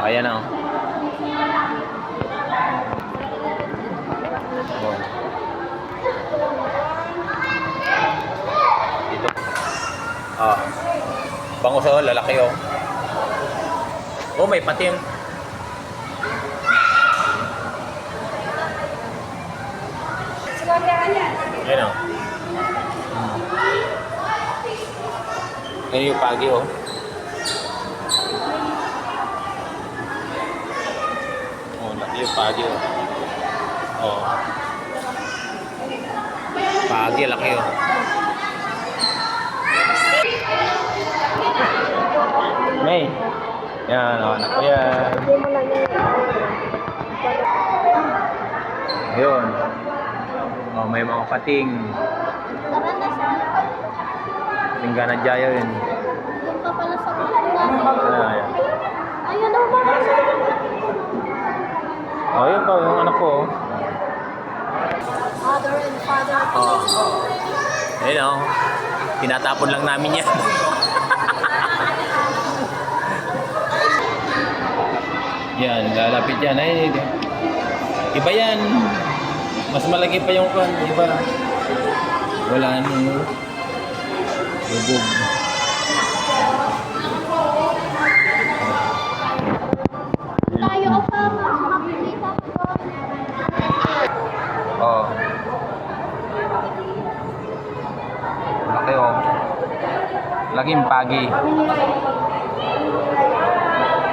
Ayan na. Oh. Dito. Ah. Bango sa lalaki oh. Oh, may pating. Ayan o. Ayan yung pagi oh. Oh, laki yung pagi oh. Oh. Pagi, laki oh. May. Yan, oh, anak ko yan. Ayun. Oh, may mga pating. Tingga na dyan yun. Yung pa pala sa mga. Ayan. Ayun o ba? Oh, yun pa, yung anak ko. Mother and father. Oh. Ayun oh. Tinatapon lang namin yan. Yan, lalapit yan. Ay, iba yan. Mas malaki pa yung kan, iba. Wala nang lubog. Tayo ka pa, makakita ko doon. Oh. Laki oh. Laking pagi.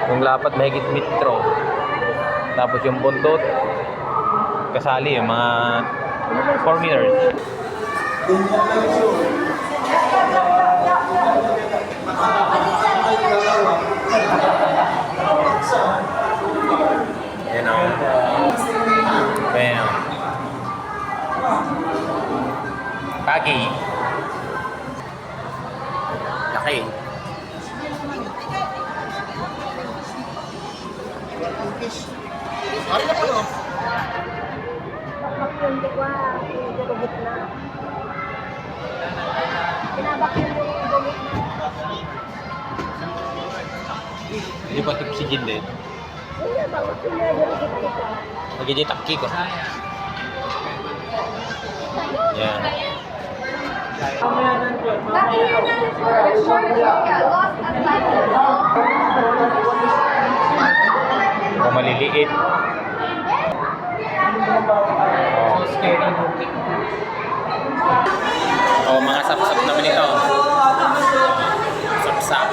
Yung lapat mahigit metro. Tapos yung buntot kasali yung mga 4 meters. Yan o. Bam. Pagi. Laki. Ari na po no? Bakit yung diwa, yung gumit na. Pinabak yung gumit na. Hindi pa tipsigin din. Hindi ba, bakit yung gumit na? Nagigitaki ko. Yan. O maliliit. O mga sapsap naman ito. Sapsap.